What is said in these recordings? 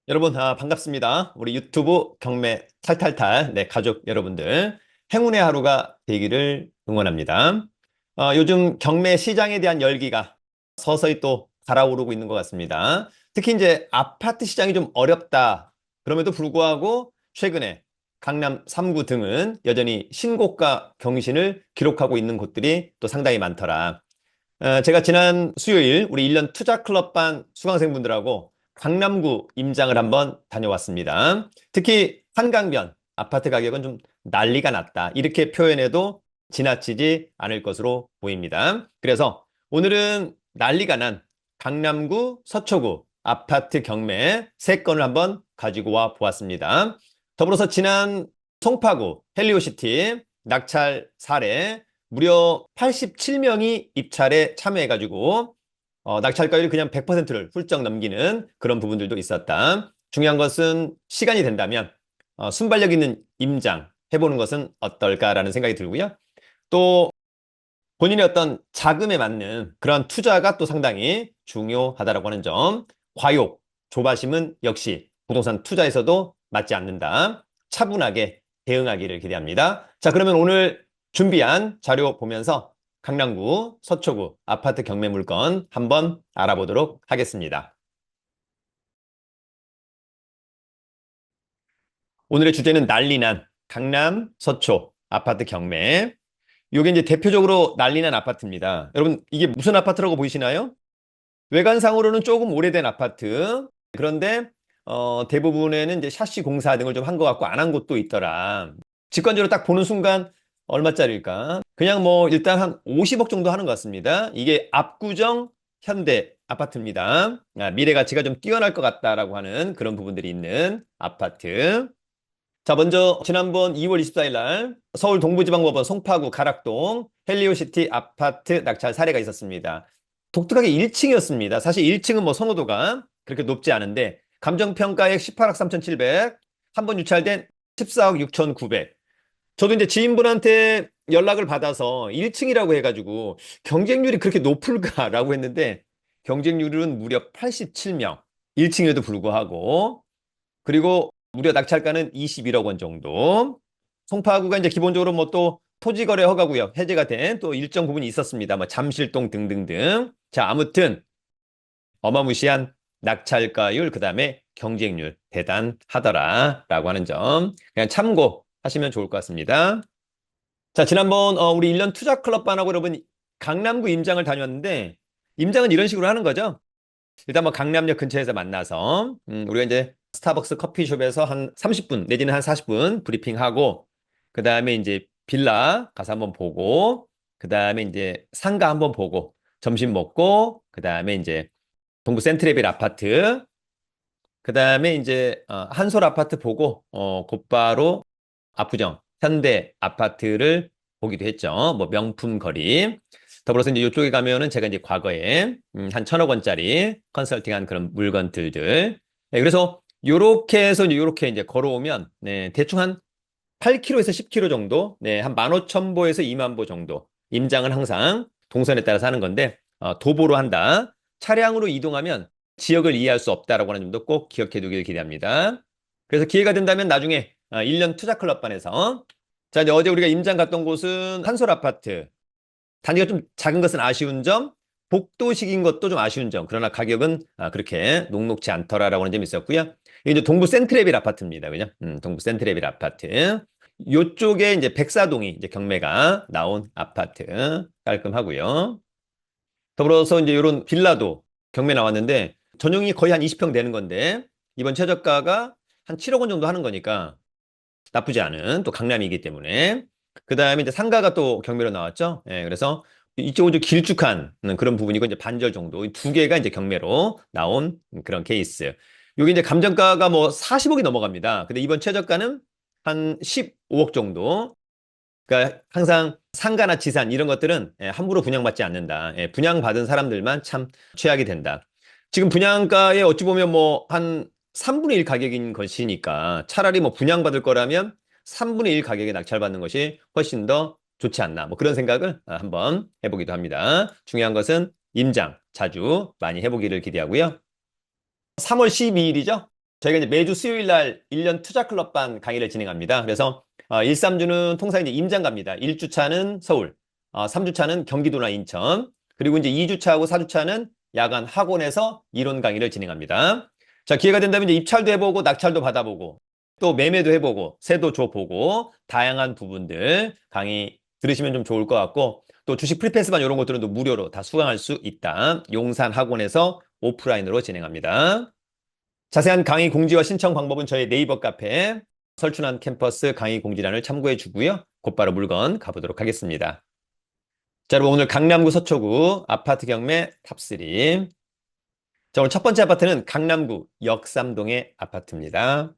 여러분, 반갑습니다. 우리 유튜브 경매 탈탈탈, 가족 여러분들, 행운의 하루가 되기를 응원합니다. 요즘 경매 시장에 대한 열기가 서서히 또 달아오르고 있는 것 같습니다. 특히 이제 아파트 시장이 좀 어렵다. 그럼에도 불구하고 최근에 강남 3구 등은 여전히 신고가 경신을 기록하고 있는 곳들이 또 상당히 많더라. 제가 지난 수요일 우리 1년 투자클럽반 수강생분들하고 강남구 임장을 한번 다녀왔습니다. 특히 한강변 아파트 가격은 좀 난리가 났다. 이렇게 표현해도 지나치지 않을 것으로 보입니다. 그래서 오늘은 난리가 난 강남구 서초구 아파트 경매 3건을 한번 가지고 와 보았습니다. 더불어서 지난 송파구 헬리오시티 낙찰 사례 무려 87명이 입찰에 참여해가지고 낙찰가율이 그냥 100%를 훌쩍 넘기는 그런 부분들도 있었다. 중요한 것은 시간이 된다면 순발력 있는 임장 해보는 것은 어떨까라는 생각이 들고요. 또 본인의 어떤 자금에 맞는 그런 투자가 또 상당히 중요하다라고 하는 점. 과욕, 조바심은 역시 부동산 투자에서도 맞지 않는다. 차분하게 대응하기를 기대합니다. 자, 그러면 오늘 준비한 자료 보면서 강남구, 서초구 아파트 경매 물건 한번 알아보도록 하겠습니다. 오늘의 주제는 난리난 강남, 서초 아파트 경매. 이게 이제 대표적으로 난리난 아파트입니다. 여러분, 이게 무슨 아파트라고 보이시나요? 외관상으로는 조금 오래된 아파트. 그런데 대부분에는 이제 샤시 공사 등을 좀 한 것 같고 안 한 곳도 있더라. 직관적으로 딱 보는 순간 얼마짜리일까? 그냥 뭐 일단 한 50억 정도 하는 것 같습니다. 이게 압구정 현대 아파트입니다. 미래 가치가 좀 뛰어날 것 같다라고 하는 그런 부분들이 있는 아파트. 자, 먼저 지난번 2월 24일 날 서울 동부지방법원 송파구 가락동 헬리오시티 아파트 낙찰 사례가 있었습니다. 독특하게 1층이었습니다. 사실 1층은 뭐 선호도가 그렇게 높지 않은데 감정평가액 18억 3,700, 한 번 유찰된 14억 6,900. 저도 이제 지인분한테 연락을 받아서 1층이라고 해가지고 경쟁률이 그렇게 높을까라고 했는데 경쟁률은 무려 87명. 1층에도 불구하고 그리고 무려 낙찰가는 21억 원 정도. 송파구가 이제 기본적으로 뭐 또 토지거래 허가구역 해제가 된 또 일정 부분이 있었습니다. 뭐 잠실동 등등등. 자, 아무튼 어마무시한 낙찰가율 그다음에 경쟁률 대단하더라라고 하는 점 그냥 참고하시면 좋을 것 같습니다. 자, 지난번 우리 1년 투자 클럽반하고 여러분 강남구 임장을 다녔는데 임장은 이런 식으로 하는 거죠. 일단 뭐 강남역 근처에서 만나서 우리가 이제 스타벅스 커피숍에서 한 30분 내지는 한 40분 브리핑하고 그 다음에 이제 빌라 가서 한번 보고 그 다음에 이제 상가 한번 보고 점심 먹고 그 다음에 이제 동부 센트레빌 아파트 그 다음에 이제 한솔 아파트 보고 곧바로 압구정 현대 아파트를 보기도 했죠. 뭐 명품 거리. 더불어서 이제 이쪽에 가면은 제가 이제 과거에 한 1,000억 원짜리 컨설팅한 그런 물건들들. 네, 그래서 요렇게 해서 이제 요렇게 이제 걸어오면 네, 대충 한 8km에서 10km 정도, 네, 한 15,000보에서 2만 보 정도. 임장은 항상 동선에 따라서 하는 건데 도보로 한다. 차량으로 이동하면 지역을 이해할 수 없다라고 하는 점도 꼭 기억해 두길 기대합니다. 그래서 기회가 된다면 나중에 1년 투자 클럽반에서 자, 이제 어제 우리가 임장 갔던 곳은 한솔 아파트. 단지가 좀 작은 것은 아쉬운 점, 복도식인 것도 좀 아쉬운 점. 그러나 가격은 그렇게 녹록지 않더라라고 하는 점이 있었고요. 이게 이제 동부 센트레빌 아파트입니다. 그죠? 동부 센트레빌 아파트. 요쪽에 이제 백사동이 이제 경매가 나온 아파트 깔끔하고요. 더불어서 이제 이런 빌라도 경매 나왔는데 전용이 거의 한 20평 되는 건데 이번 최저가가 한 7억 원 정도 하는 거니까 나쁘지 않은 또 강남이기 때문에 그 다음에 이제 상가가 또 경매로 나왔죠. 예, 그래서 이쪽은 좀 길쭉한 그런 부분이고 이제 반절 정도 이 두 개가 이제 경매로 나온 그런 케이스. 여기 이제 감정가가 뭐 40억이 넘어갑니다. 근데 이번 최저가는 한 15억 정도. 그러니까 항상 상가나 지산 이런 것들은 함부로 분양받지 않는다. 분양받은 사람들만 참 최악이 된다. 지금 분양가에 어찌 보면 뭐 한 3분의 1 가격인 것이니까 차라리 뭐 분양받을 거라면 3분의 1 가격에 낙찰받는 것이 훨씬 더 좋지 않나. 뭐 그런 생각을 한번 해보기도 합니다. 중요한 것은 임장 자주 많이 해보기를 기대하고요. 3월 12일이죠. 저희가 이제 매주 수요일 날 1년 투자 클럽반 강의를 진행합니다. 그래서 1, 3주는 통상 이제 임장 갑니다. 1주차는 서울, 3주차는 경기도나 인천, 그리고 이제 2주차하고 4주차는 야간 학원에서 이론 강의를 진행합니다. 자, 기회가 된다면 이제 입찰도 해보고 낙찰도 받아보고 또 매매도 해보고 새도 줘보고 다양한 부분들 강의 들으시면 좀 좋을 것 같고 또 주식 프리패스반 이런 것들은 또 무료로 다 수강할 수 있다. 용산 학원에서 오프라인으로 진행합니다. 자세한 강의 공지와 신청 방법은 저희 네이버 카페 설춘환 캠퍼스 강의 공지란을 참고해 주고요. 곧바로 물건 가보도록 하겠습니다. 자, 여러분 오늘 강남구 서초구 아파트 경매 탑3. 자, 오늘 첫 번째 아파트는 강남구 역삼동의 아파트입니다.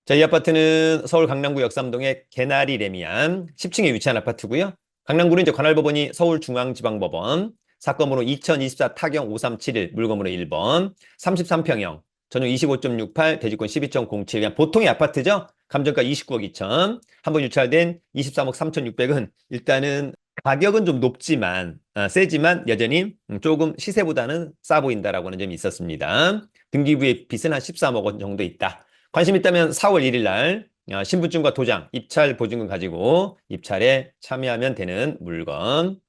자, 이 아파트는 서울 강남구 역삼동의 개나리 레미안 10층에 위치한 아파트고요. 강남구는 이제 관할법원이 서울중앙지방법원 사건번호 2024 타경 5371 물건번호 1번 33평형 전용 25.68 대지권 12.07 그냥 보통의 아파트죠. 감정가 29억 2천 한번 유찰된 23억 3,600은 일단은 가격은 좀 높지만 세지만 여전히 조금 시세보다는 싸 보인다라고 하는 점이 있었습니다. 등기부의 빚은 한 13억 원 정도 있다. 관심 있다면 4월 1일 날 신분증과 도장, 입찰 보증금 가지고 입찰에 참여하면 되는 물건.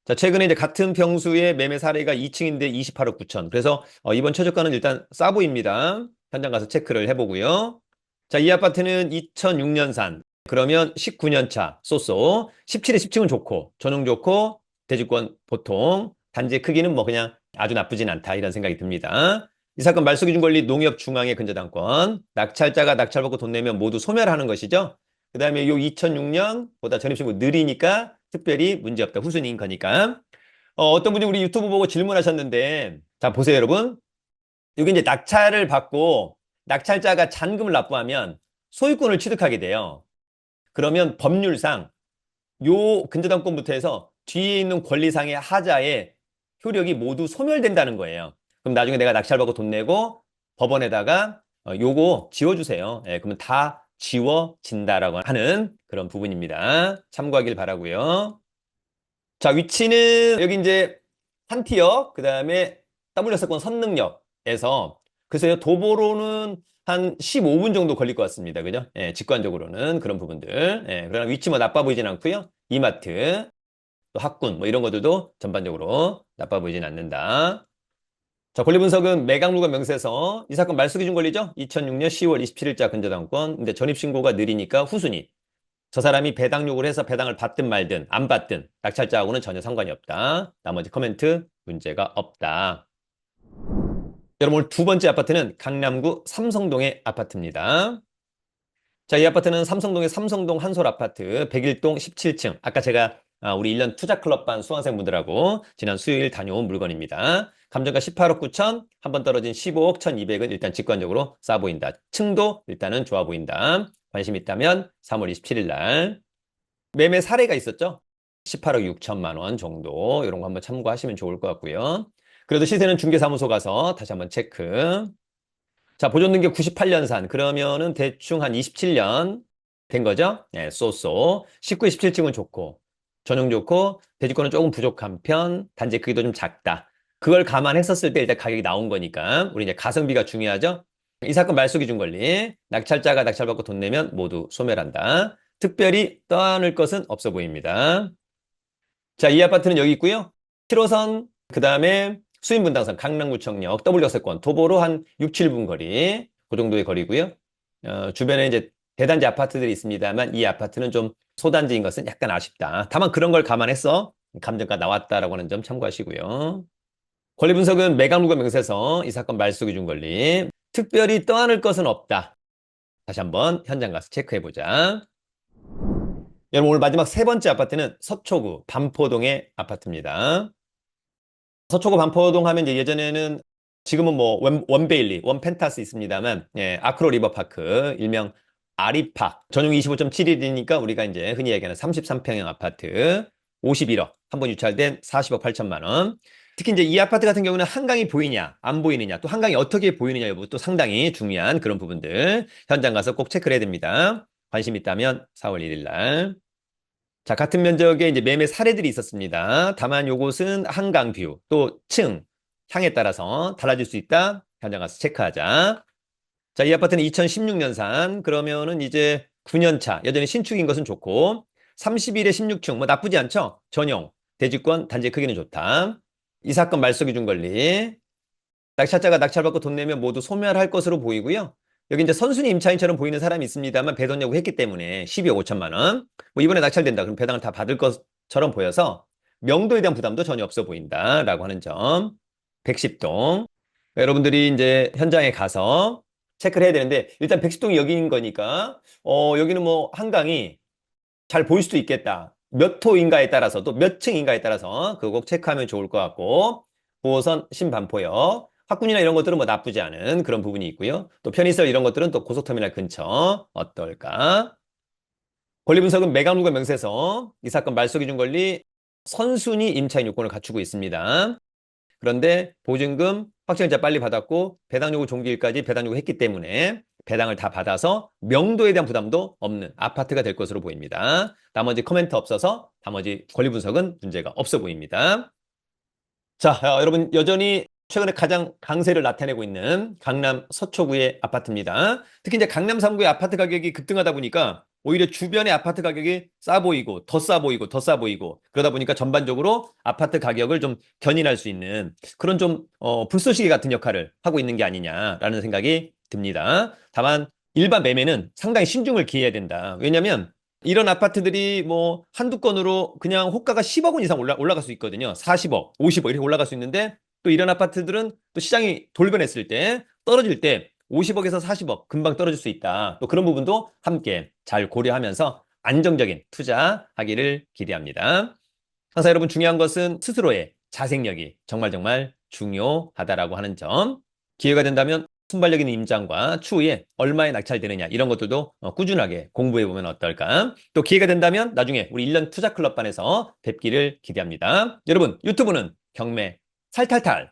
자, 최근에 이제 같은 평수의 매매 사례가 2층인데 28억 9천. 그래서 이번 최저가는 일단 싸 보입니다. 현장 가서 체크를 해보고요. 자, 이 아파트는 2006년산. 그러면 19년 차 쏘쏘. 17에 10층은 좋고, 전용 좋고, 대지권 보통. 단지의 크기는 뭐 그냥 아주 나쁘진 않다 이런 생각이 듭니다. 이 사건 말소기준권리 농협중앙의 근저당권. 낙찰자가 낙찰받고 돈 내면 모두 소멸하는 것이죠. 그 다음에 요 2006년보다 전입신고 느리니까 특별히 문제없다. 후순위인 거니까. 어떤 분이 우리 유튜브 보고 질문하셨는데, 자, 보세요, 여러분. 여기 이제 낙찰을 받고 낙찰자가 잔금을 납부하면 소유권을 취득하게 돼요. 그러면 법률상 요 근저당권부터 해서 뒤에 있는 권리상의 하자의 효력이 모두 소멸된다는 거예요. 그럼 나중에 내가 낙찰받고 돈 내고 법원에다가 요거 지워주세요. 예, 그러면 다 지워진다라고 하는 그런 부분입니다. 참고하길 바라고요. 자, 위치는 여기 이제 한티역, 그 다음에 W사건 선능역에서 그래서 도보로는 한 15분 정도 걸릴 것 같습니다. 그죠? 예, 직관적으로는 그런 부분들. 예, 그러나 위치 뭐 나빠 보이진 않고요. 이마트, 또 학군 뭐 이런 것들도 전반적으로 나빠 보이진 않는다. 자, 권리 분석은 매각물건 명세서 이 사건 말소기준 권리죠? 2006년 10월 27일자 근저당권. 근데 전입신고가 느리니까 후순위. 저 사람이 배당 요구를 해서 배당을 받든 말든 안 받든 낙찰자하고는 전혀 상관이 없다. 나머지 코멘트 문제가 없다. 여러분 오늘 두 번째 아파트는 강남구 삼성동의 아파트입니다. 자, 이 아파트는 삼성동의 삼성동 한솔 아파트 101동 17층. 아까 제가 우리 1년 투자클럽반 수강생분들하고 지난 수요일 다녀온 물건입니다. 감정가 18억 9천, 한 번 떨어진 15억 1,200은 일단 직관적으로 싸 보인다. 층도 일단은 좋아 보인다. 관심 있다면 3월 27일 날 매매 사례가 있었죠. 18억 6천만 원 정도 이런 거 한번 참고하시면 좋을 것 같고요. 그래도 시세는 중개사무소 가서 다시 한번 체크. 자, 보존등기 98년산. 그러면은 대충 한 27년 된 거죠? 네, 쏘쏘. 19, 17층은 좋고, 전용 좋고, 대지권은 조금 부족한 편, 단지 크기도 좀 작다. 그걸 감안했었을 때 일단 가격이 나온 거니까, 우리 이제 가성비가 중요하죠? 이 사건 말소기준 권리. 낙찰자가 낙찰받고 돈 내면 모두 소멸한다. 특별히 떠안을 것은 없어 보입니다. 자, 이 아파트는 여기 있고요. 7호선, 그 다음에 수인분당선, 강남구청역, W역세권, 도보로 한 6, 7분 거리, 그 정도의 거리고요. 주변에 이제 대단지 아파트들이 있습니다만 이 아파트는 좀 소단지인 것은 약간 아쉽다. 다만 그런 걸 감안해서 감정가 나왔다라고 하는 점 참고하시고요. 권리 분석은 매각물건 명세서 이 사건 말소기준 권리. 특별히 떠안을 것은 없다. 다시 한번 현장 가서 체크해보자. 여러분 오늘 마지막 세 번째 아파트는 서초구 반포동의 아파트입니다. 서초구 반포동 하면 이제 예전에는 지금은 뭐 원베일리, 원펜타스 있습니다만 아크로 리버파크 일명 아리팍 전용 25.71이니까 우리가 이제 흔히 얘기하는 33평형 아파트 51억 한 번 유찰된 40억 8천만 원. 특히 이제 이 아파트 같은 경우는 한강이 보이냐 안 보이느냐 또 한강이 어떻게 보이느냐 여부 또 상당히 중요한 그런 부분들 현장 가서 꼭 체크를 해야 됩니다. 관심 있다면 4월 1일 날. 자, 같은 면적의 이제 매매 사례들이 있었습니다. 다만 요것은 한강 뷰, 또 층, 향에 따라서 달라질 수 있다. 현장 가서 체크하자. 자, 이 아파트는 2016년산. 그러면은 이제 9년 차. 여전히 신축인 것은 좋고. 31에 16층. 뭐 나쁘지 않죠? 전용. 대지권, 단지 크기는 좋다. 이 사건 말소기 준 권리. 낙찰자가 낙찰받고 돈 내면 모두 소멸할 것으로 보이고요. 여기 이제 선순위 임차인처럼 보이는 사람이 있습니다만 배당 요구했기 때문에 12억 5천만 원. 뭐 이번에 낙찰된다. 그럼 배당을 다 받을 것처럼 보여서 명도에 대한 부담도 전혀 없어 보인다라고 하는 점. 110동. 여러분들이 이제 현장에 가서 체크를 해야 되는데 일단 110동이 여기인 거니까 여기는 뭐 한강이 잘 보일 수도 있겠다. 몇 호인가에 따라서 또 몇 층인가에 따라서 그거 꼭 체크하면 좋을 것 같고 5호선 신반포역 학군이나 이런 것들은 뭐 나쁘지 않은 그런 부분이 있고요. 또 편의시설 이런 것들은 또 고속터미널 근처 어떨까? 권리 분석은 매각물과 명세서 이 사건 말소기준 권리 선순위 임차인 요건을 갖추고 있습니다. 그런데 보증금 확정일자 빨리 받았고 배당 요구 종기일까지 배당 요구했기 때문에 배당을 다 받아서 명도에 대한 부담도 없는 아파트가 될 것으로 보입니다. 나머지 코멘트 없어서 나머지 권리 분석은 문제가 없어 보입니다. 자, 여러분 여전히 최근에 가장 강세를 나타내고 있는 강남 서초구의 아파트입니다. 특히 이제 강남 3구의 아파트 가격이 급등하다 보니까 오히려 주변의 아파트 가격이 싸 보이고 더 싸 보이고 더 싸 보이고 그러다 보니까 전반적으로 아파트 가격을 좀 견인할 수 있는 그런 좀 불쏘시개 같은 역할을 하고 있는 게 아니냐라는 생각이 듭니다. 다만 일반 매매는 상당히 신중을 기해야 된다. 왜냐하면 이런 아파트들이 뭐 한두 건으로 그냥 호가가 10억 원 이상 올라갈 수 있거든요. 40억, 50억 이렇게 올라갈 수 있는데 또 이런 아파트들은 또 시장이 돌변했을 때 떨어질 때 50억에서 40억 금방 떨어질 수 있다. 또 그런 부분도 함께 잘 고려하면서 안정적인 투자하기를 기대합니다. 항상 여러분 중요한 것은 스스로의 자생력이 정말 정말 중요하다라고 하는 점. 기회가 된다면 순발력 있는 임장과 추후에 얼마에 낙찰되느냐 이런 것들도 꾸준하게 공부해보면 어떨까. 또 기회가 된다면 나중에 우리 1년 투자 클럽반에서 뵙기를 기대합니다. 여러분 유튜브는 경매 살탈탈